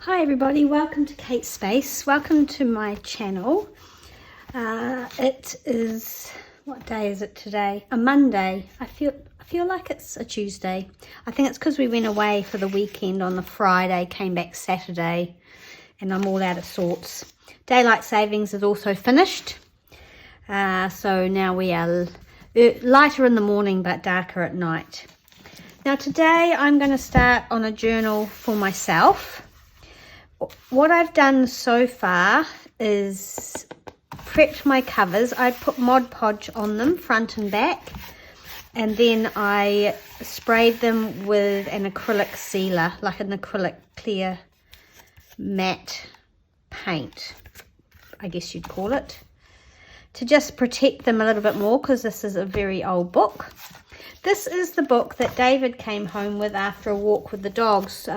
Hi everybody, welcome to Kate's Space. Welcome to my channel. It is, what day is it today? A Monday. I feel like it's a Tuesday. I think it's because we went away for the weekend on the Friday, came back Saturday, and I'm all out of sorts. Daylight savings is also finished. So now we are lighter in the morning but darker at night. Now today I'm going to start on a journal for myself. What I've done so far is prepped my covers. I put Mod Podge on them, front and back, and then I sprayed them with an acrylic sealer, like an acrylic clear matte paint, I guess you'd call it, to just protect them a little bit more because this is a very old book. This is the book that David came home with after a walk with the dogs,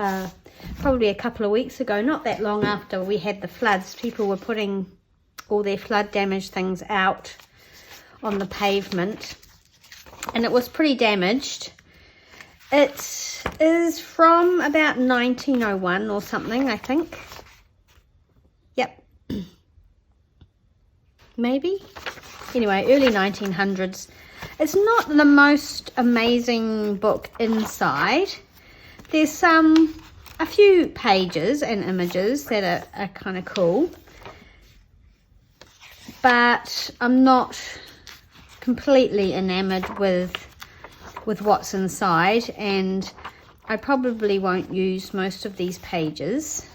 probably a couple of weeks ago, not that long after we had the floods. People were putting all their flood damaged things out on the pavement, and it was pretty damaged. It is from about 1901 or something, I think. Yep. Maybe. Anyway, early 1900s. It's not the most amazing book inside. There's a few pages and images that are kind of cool, but I'm not completely enamored with what's inside, and I probably won't use most of these pages.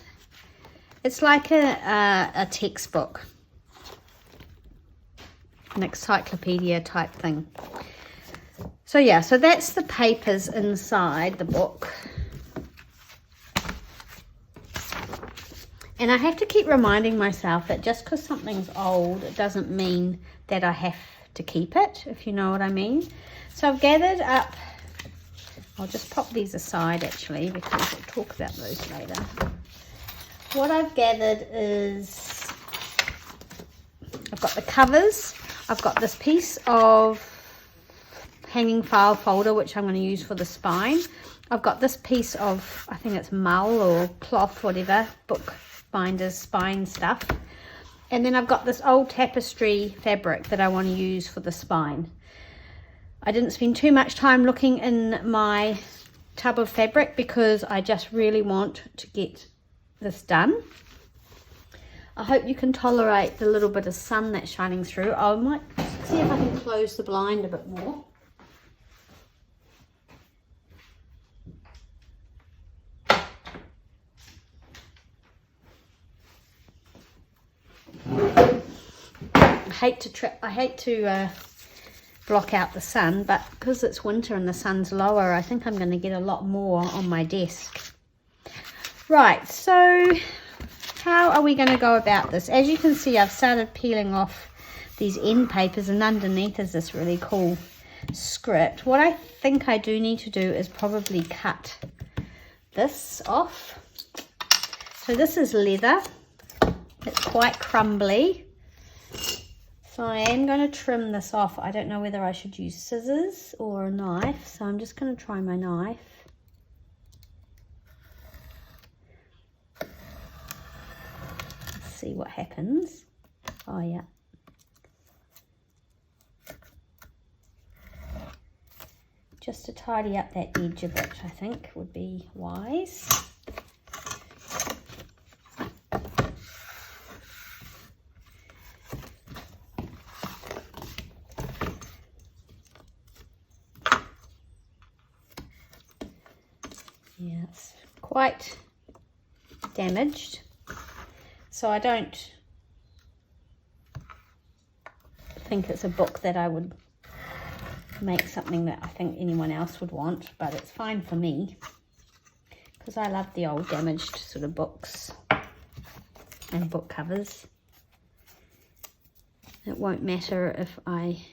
It's like a textbook, an encyclopedia type thing. So yeah, so that's the papers inside the book. And I have to keep reminding myself that just because something's old, it doesn't mean that I have to keep it, if you know what I mean. So I've gathered up, I'll just pop these aside actually, because we'll talk about those later. What I've gathered is, I've got the covers, I've got this piece of hanging file folder, which I'm going to use for the spine. I've got this piece of, I think it's mull or cloth, whatever, book binders, spine stuff. And then I've got this old tapestry fabric that I want to use for the spine. I didn't spend too much time looking in my tub of fabric because I just really want to get this done. I hope you can tolerate the little bit of sun that's shining through. I might see if I can close the blind a bit more. I hate to block out the sun, but because it's winter and the sun's lower, I think I'm going to get a lot more on my desk. Right, so how are we going to go about this? As you can see, I've started peeling off these end papers, and underneath is this really cool script. What I think I do need to do is probably cut this off. So this is leather. It's quite crumbly. So I am going to trim this off. I don't know whether I should use scissors or a knife, so I'm just going to try my knife. Let's see what happens. Oh yeah. Just to tidy up that edge a bit, I think would be wise. Yeah, it's quite damaged, so I don't think it's a book that I would make something that I think anyone else would want, but it's fine for me because I love the old damaged sort of books and book covers. It won't matter if I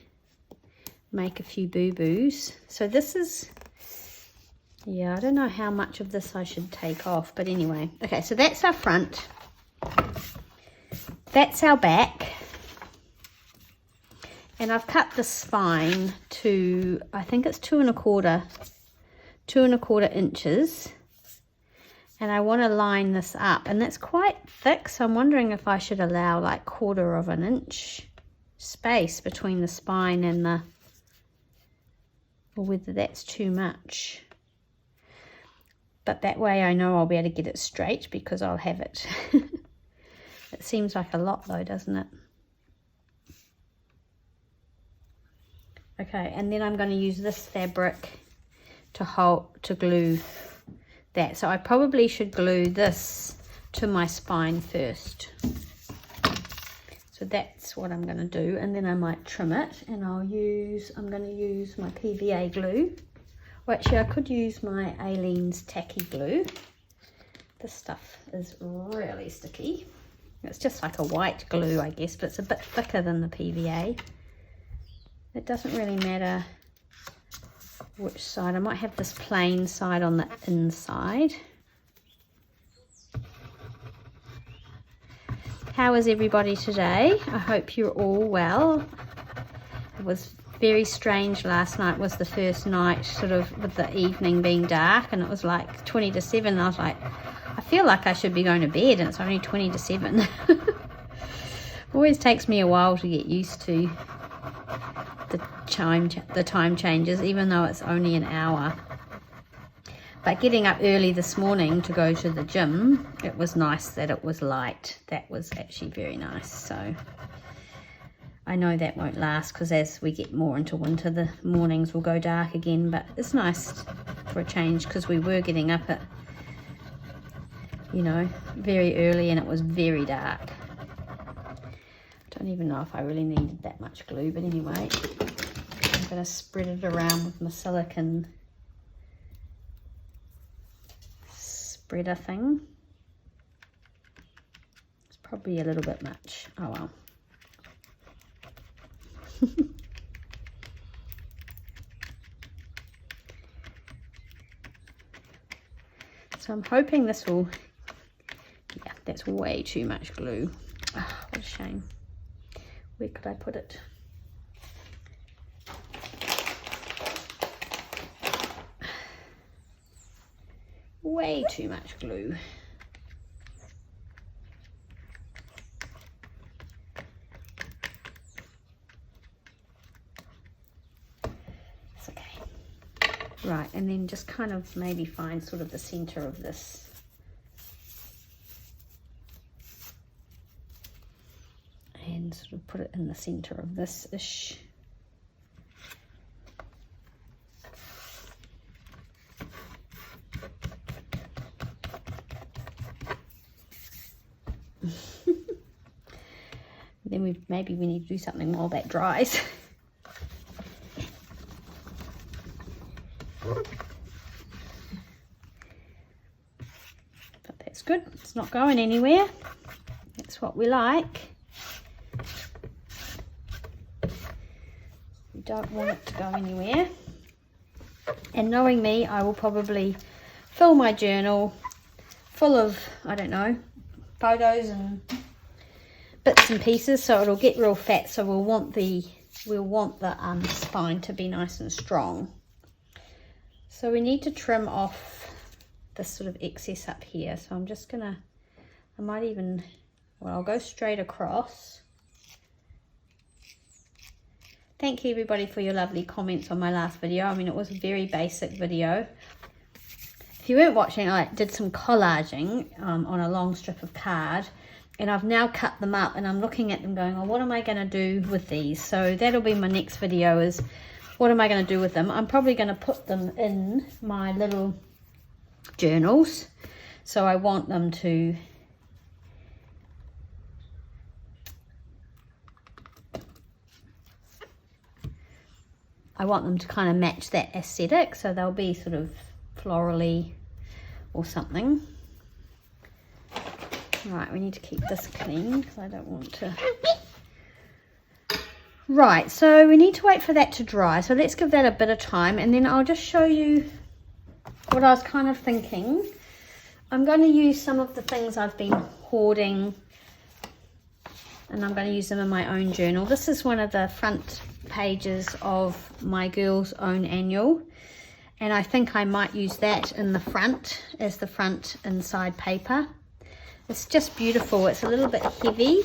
make a few boo-boos. So this is, yeah, I don't know how much of this I should take off, but anyway. Okay, so that's our front. That's our back. And I've cut the spine to, I think it's 2 1/4 inches. And I want to line this up, and that's quite thick, so I'm wondering if I should allow like 1/4 of an inch space between the spine and the, or whether that's too much. But that way I know I'll be able to get it straight because I'll have it. It seems like a lot though, doesn't it? Okay, and then I'm going to use this fabric to glue that. So I probably should glue this to my spine first. So that's what I'm going to do, and then I might trim it, and I'm going to use my PVA glue. Well, actually I could use my Aleene's tacky glue. This stuff is really sticky. It's just like a white glue, I guess, but it's a bit thicker than the PVA. It doesn't really matter which side. I might have this plain side on the inside. How is everybody today? I hope you're all well. It was very strange. Last night was the first night sort of with the evening being dark, and it was like 20 to 7, and I was like, I feel like I should be going to bed, and it's only 20 to 7. Always takes me a while to get used to the time changes, even though it's only an hour. But getting up early this morning to go to the gym, it was nice that it was light. That was actually very nice. So I know that won't last, because as we get more into winter, the mornings will go dark again, but it's nice for a change, because we were getting up at, you know, very early, and it was very dark. I don't even know if I really needed that much glue, but anyway, I'm going to spread it around with my silicone spreader thing. It's probably a little bit much. Oh well. So I'm hoping this will, yeah, that's way too much glue. Oh, what a shame. Where could I put it? Way too much glue. It's okay. Right, and then just kind of maybe find sort of the center of this. And sort of put it in the center of this-ish. Then maybe we need to do something while that dries. But that's good. It's not going anywhere. That's what we like. We don't want it to go anywhere. And knowing me, I will probably fill my journal full of, I don't know, photos and bits and pieces, so it'll get real fat. So we'll want the spine to be nice and strong. So we need to trim off this sort of excess up here. So I'm just gonna, I might even, well, I'll go straight across. Thank you everybody for your lovely comments on my last video. I mean, it was a very basic video. If you weren't watching, I did some collaging on a long strip of card, and I've now cut them up, and I'm looking at them going, oh, what am I going to do with these? So that'll be my next video, is what am I going to do with them? I'm probably going to put them in my little journals. So I want them to kind of match that aesthetic, so they'll be sort of florally or something. Right, we need to keep this clean because I don't want to. Right, so we need to wait for that to dry, so let's give that a bit of time, and then I'll just show you what I was kind of thinking. I'm going to use some of the things I've been hoarding, and I'm going to use them in my own journal. This is one of the front pages of my Girls Own Annual, And I think I might use that in the front as the front inside paper. It's just beautiful. It's a little bit heavy,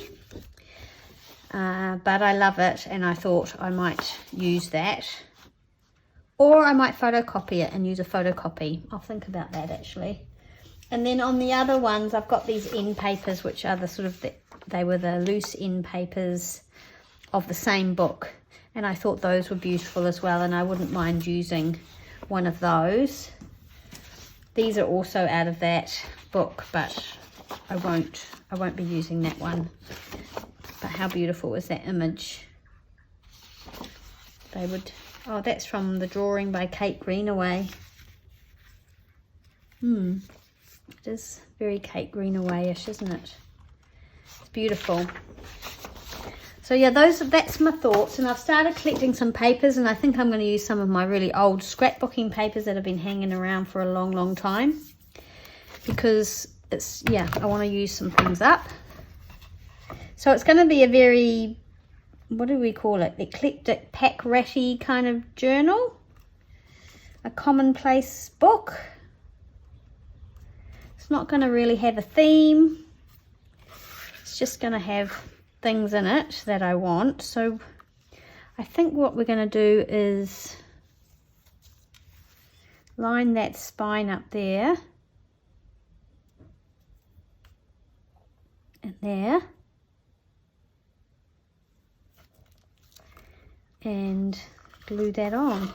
but I love it, and I thought I might use that. Or I might photocopy it and use a photocopy. I'll think about that actually. And then on the other ones, I've got these end papers, which are the sort of, they were the loose end papers of the same book. And I thought those were beautiful as well, and I wouldn't mind using one of those. These are also out of that book, but I won't be using that one. But how beautiful is that image? They would, oh, that's from the drawing by Kate Greenaway. It is very Kate Greenaway-ish, isn't it? It's beautiful. So yeah, that's my thoughts, and I've started collecting some papers, and I think I'm going to use some of my really old scrapbooking papers that have been hanging around for a long, long time, because it's, yeah, I want to use some things up. So it's going to be a very, what do we call it, eclectic, pack-ratty kind of journal, a commonplace book. It's not going to really have a theme. It's just going to have things in it that I want. So I think what we're going to do is line that spine up there and there, and glue that on.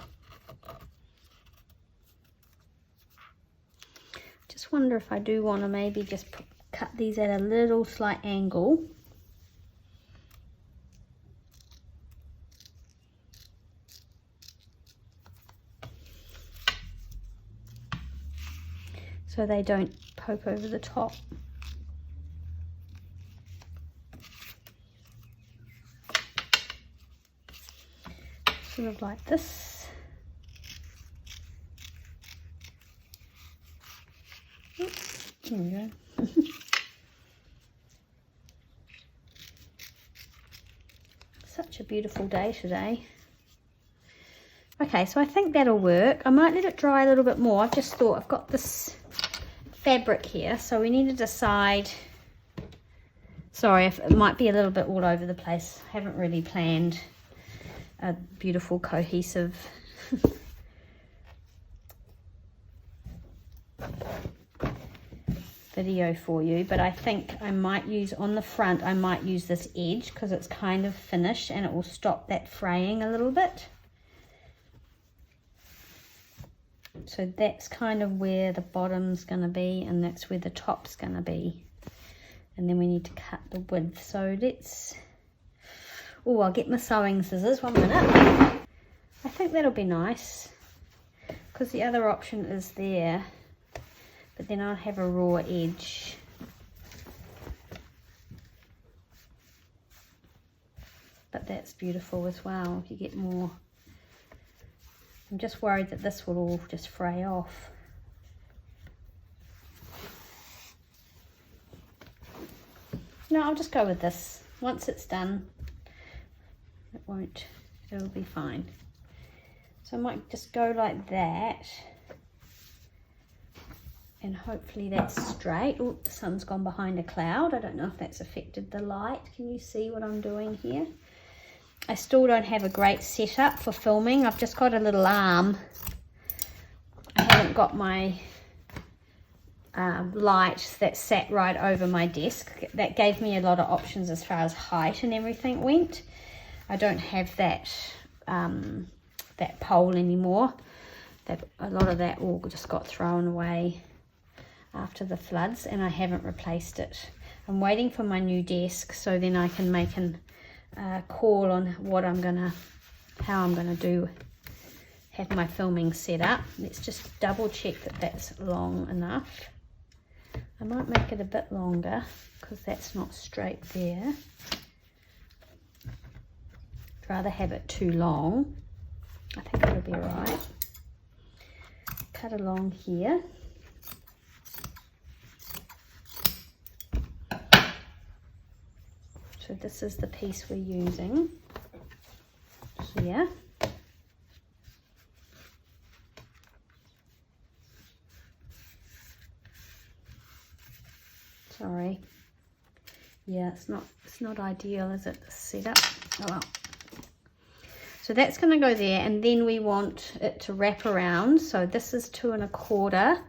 Just wonder if I do want to maybe just cut these at a little slight angle. So they don't poke over the top. Sort of like this. Oops, here we go. Such a beautiful day today. Okay, so I think that'll work. I might let it dry a little bit more. I've just thought I've got this fabric here, so we need to decide. Sorry if it might be a little bit all over the place. I haven't really planned a beautiful cohesive video for you, but I think I might use on the front, I might use this edge because it's kind of finished and it will stop that fraying a little bit. So that's kind of where the bottom's going to be, and that's where the top's going to be. And then we need to cut the width. So let's, oh, I'll get my sewing scissors, 1 minute. I think that'll be nice, because the other option is there, but then I'll have a raw edge. But that's beautiful as well, if you get more. I'm just worried that this will all just fray off. No, I'll just go with this. Once it's done, it'll be fine. So I might just go like that. And hopefully that's straight. Oh, the sun's gone behind a cloud. I don't know if that's affected the light. Can you see what I'm doing here? I still don't have a great setup for filming. I've just got a little arm. I haven't got my light that sat right over my desk. That gave me a lot of options as far as height and everything went. I don't have that that pole anymore. A lot of that all just got thrown away after the floods, and I haven't replaced it. I'm waiting for my new desk so then I can make an call on how I'm gonna have my filming set up. Let's just double check that that's long enough. I might make it a bit longer because that's not straight there. I'd rather have it too long. I think it'll be alright. Cut along here. So this is the piece we're using here. Sorry. Yeah, it's not ideal, is it, this setup? Oh well. So that's going to go there, and then we want it to wrap around. So this is 2 1/4.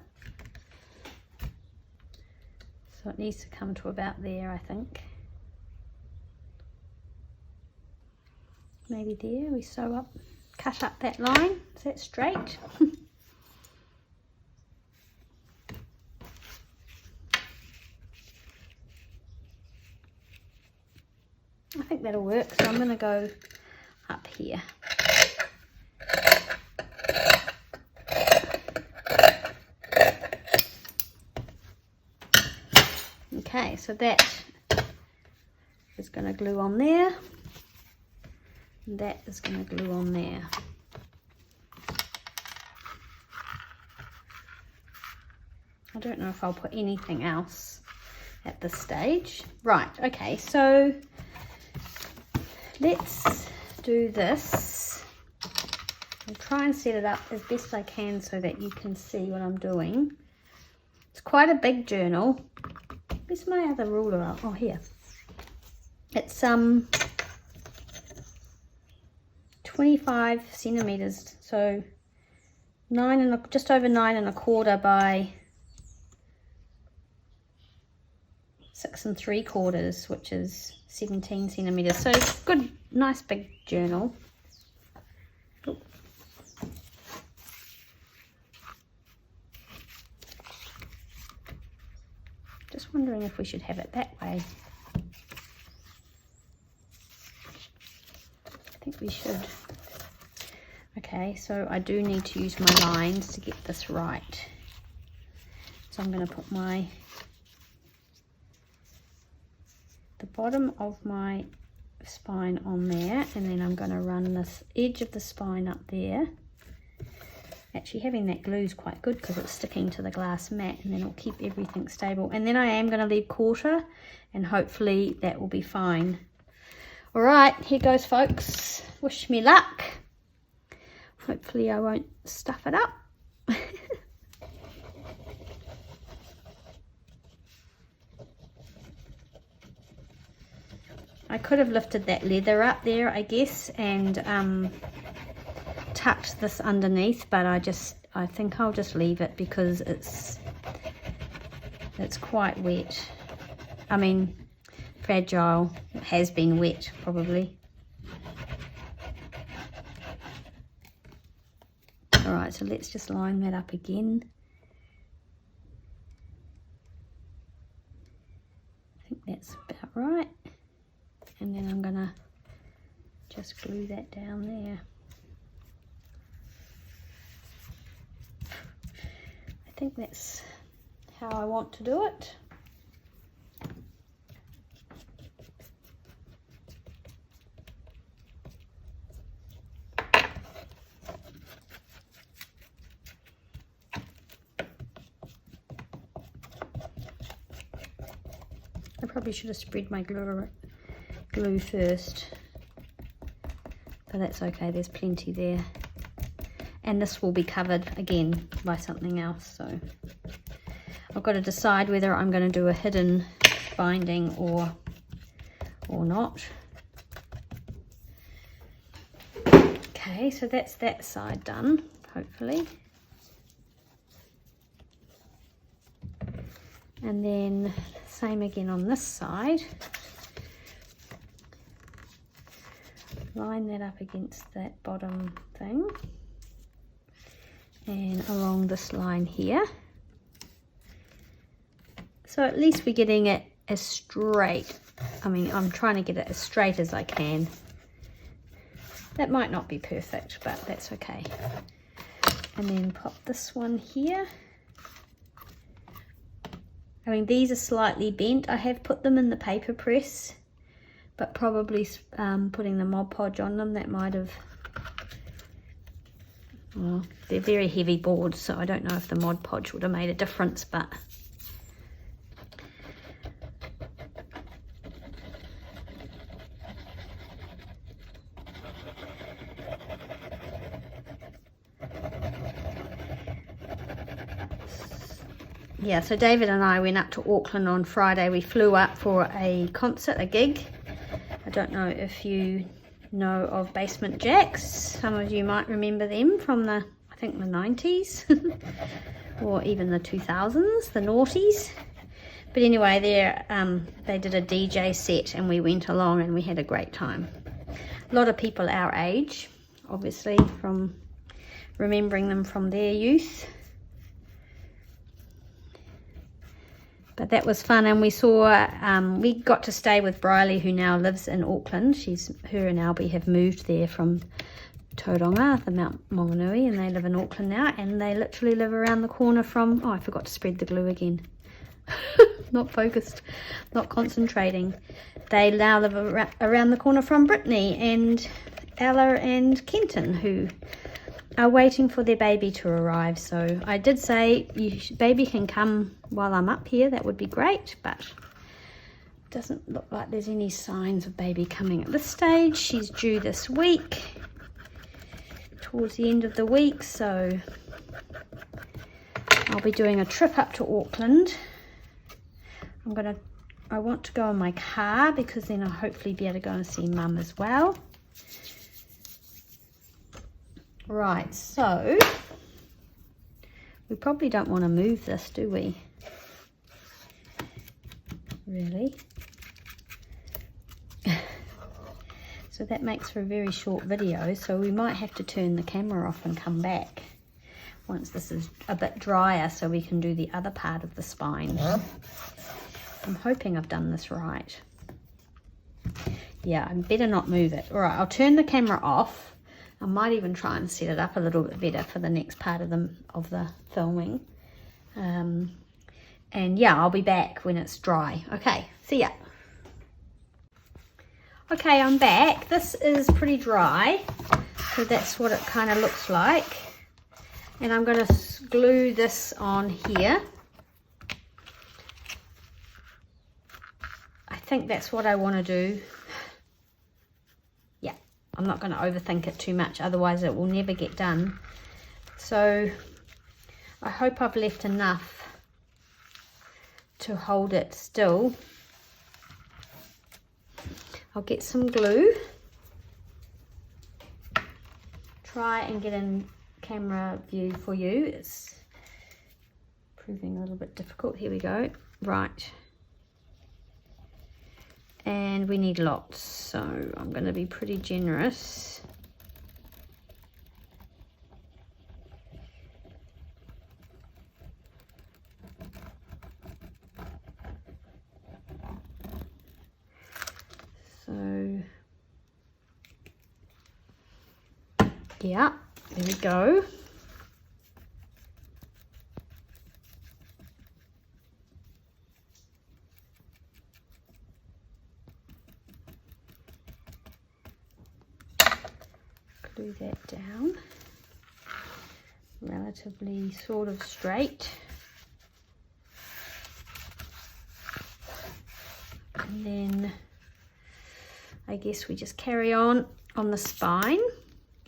So it needs to come to about there, I think. Maybe there. We sew up, cut up that line. Is that straight? I think that'll work. So I'm going to go up here. Okay, so that is going to glue on there, and that is going to glue on there. I don't know if I'll put anything else at this stage. Right, okay, so let's do this. I'll try and set it up as best I can so that you can see what I'm doing. It's quite a big journal. Where's my other ruler up? Oh, here. It's 25 centimeters, so just over 9 1/4 by 6 3/4, which is 17 centimeters. So good, nice big journal. Ooh. Just wondering if we should have it that way. I think we should. Okay, so I do need to use my lines to get this right. So I'm going to put the bottom of my spine on there, and then I'm going to run this edge of the spine up there. Actually, having that glue is quite good because it's sticking to the glass mat, and then it'll keep everything stable. And then I am going to leave 1/4, and hopefully that will be fine. All right, here goes, folks. Wish me luck. Hopefully I won't stuff it up. I could have lifted that leather up there, I guess, and tucked this underneath, but I think I'll just leave it because it's quite wet. I mean, fragile. It has been wet, probably. All right, so let's just line that up again. I think that's about right. And then I'm gonna just glue that down there. I think that's how I want to do it. I probably should have spread my glue first, but that's okay, there's plenty there. And this will be covered again by something else, so I've got to decide whether I'm going to do a hidden binding or not. Okay, so that's that side done, hopefully. And then same again on this side. Line that up against that bottom thing and along this line here. So at least we're getting it as straight. I mean, I'm trying to get it as straight as I can. That might not be perfect, but that's okay. And then pop this one here. I mean, these are slightly bent. I have put them in the paper press, but probably putting the Mod Podge on them, that might have, well, they're very heavy boards, so I don't know if the Mod Podge would have made a difference, but Yeah, so David and I went up to Auckland on Friday. We flew up for a concert, a gig. I don't know if you know of Basement Jacks. Some of you might remember them from I think the 90s or even the 2000s, the noughties. But anyway, they did a DJ set and we went along and we had a great time. A lot of people our age, obviously, from remembering them from their youth. But that was fun, and we got to stay with Briley, who now lives in Auckland. Her and Albie have moved there from Tauranga, the Mount Maunganui, and they live in Auckland now, and they literally live around the corner from, oh, I forgot to spread the glue again. Not focused, not concentrating. They now live around the corner from Brittany and Ella and Kenton, who are waiting for their baby to arrive. So I did say, baby can come while I'm up here, that would be great, but it doesn't look like there's any signs of baby coming at this stage. She's due this week, towards the end of the week, so I'll be doing a trip up to Auckland. I want to go in my car because then I'll hopefully be able to go and see Mum as well. Right, so we probably don't want to move this, do we? Really? So that makes for a very short video, so we might have to turn the camera off and come back once this is a bit drier so we can do the other part of the spine. I'm hoping I've done this right. Yeah, I better not move it. All right, I'll turn the camera off. I might even try and set it up a little bit better for the next part of the filming. And yeah, I'll be back when it's dry. Okay, see ya. Okay, I'm back. This is pretty dry, so that's what it kind of looks like. And I'm going to glue this on here. I think that's what I want to do. Yeah, I'm not going to overthink it too much, otherwise it will never get done. So I hope I've left enough to hold it still. I'll get some glue. Try and get in camera view for you. It's proving a little bit difficult. Here we go. Right. And we need lots, so I'm going to be pretty generous. So, yeah, there we go. Glue that down, relatively sort of straight. And then I guess we just carry on the spine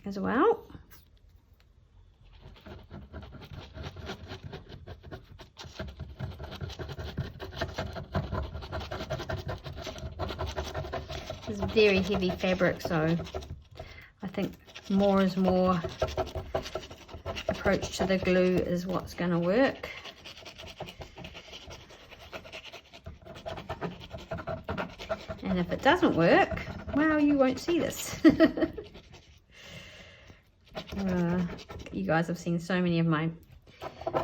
as well. It's very heavy fabric, so I think more is more approach to the glue is what's going to work. And if it doesn't work, well, you won't see this. You guys have seen so many of my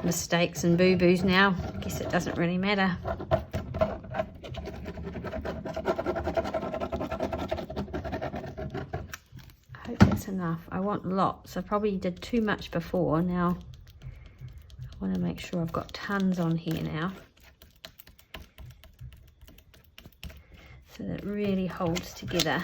mistakes and boo-boos now. I guess it doesn't really matter. I hope that's enough. I want lots. I probably did too much before. Now I want to make sure I've got tons on here now, so that it really holds together.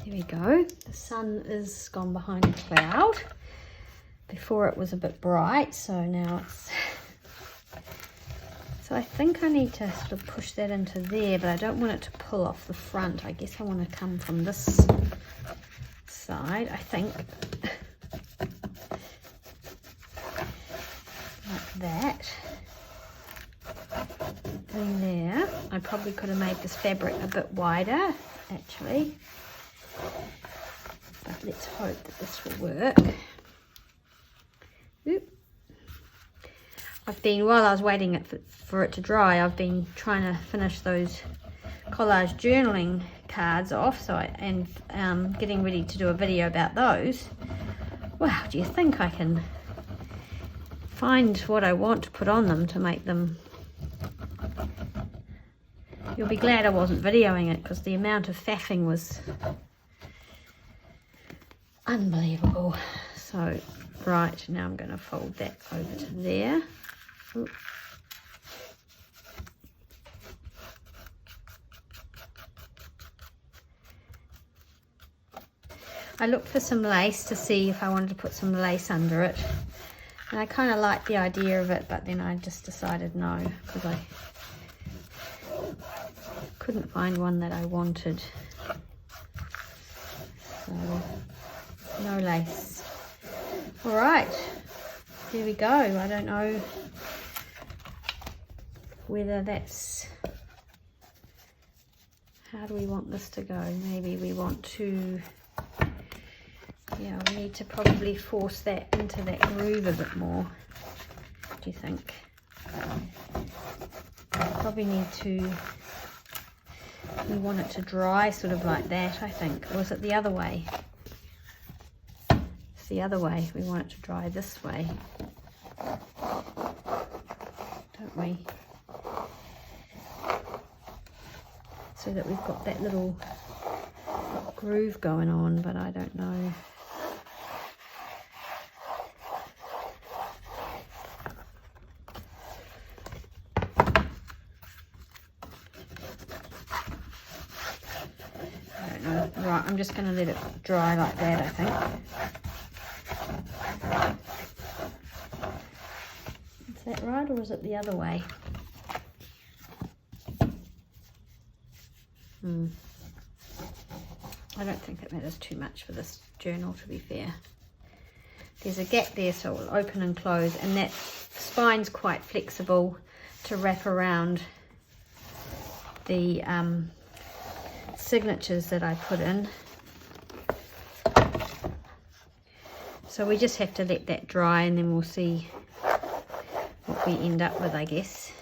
There we go. The sun is gone behind a cloud. Before it was a bit bright, so now it's... So I think I need to sort of push that into there, but I don't want it to pull off the front. I guess I want to come from this side, I think. Like that. And there. I probably could have made this fabric a bit wider, actually. But let's hope that this will work. Oop. While I was waiting for it to dry, I've been trying to finish those collage journaling cards off, and getting ready to do a video about those. Wow, do you think I can find what I want to put on them to make them... You'll be glad I wasn't videoing it, because the amount of faffing was unbelievable. So, right, now I'm going to fold that over to there. Ooh. I looked for some lace to see if I wanted to put some lace under it, and I kind of liked the idea of it, but then I just decided no, because I couldn't find one that I wanted. So no lace. All right, there we go. I don't know whether that's... How do we want this to go? Maybe we want to... Yeah, we need to probably force that into that groove a bit more. What do you think? Probably need to... We want it to dry sort of like that, I think. Or is it the other way? It's the other way. We want it to dry this way. Don't we? So that we've got that little groove going on, but I don't know. Right, I'm just going to let it dry like that, I think. Is that right, or is it the other way? I don't think it matters too much for this journal, to be fair. There's a gap there, so it will open and close, and that spine's quite flexible to wrap around the signatures that I put in. So we just have to let that dry, and then we'll see what we end up with, I guess.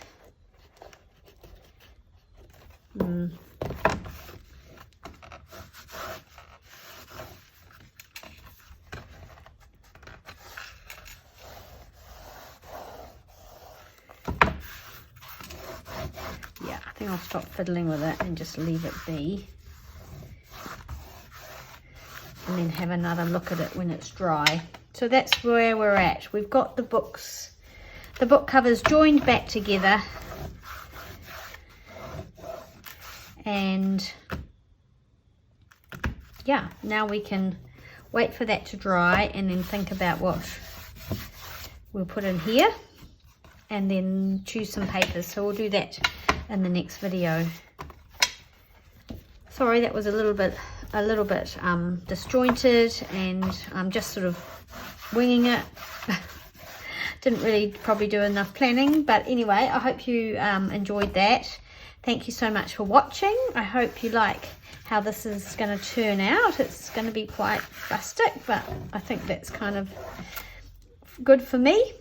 Yeah, I think I'll stop fiddling with it and just leave it be, and then have another look at it when it's dry. So that's where we're at. We've got the book covers joined back together, and yeah, now we can wait for that to dry and then think about what we'll put in here, and then choose some papers. So we'll do that in the next video. Sorry, that was a little bit disjointed, and I'm just sort of winging it. Didn't really probably do enough planning, but anyway, I hope you enjoyed that. Thank you so much for watching. I hope you like how this is going to turn out. It's going to be quite rustic, but I think that's kind of good for me,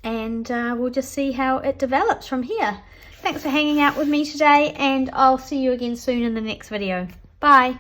and we'll just see how it develops from here. Thanks for hanging out with me today, and I'll see you again soon in the next video. Bye.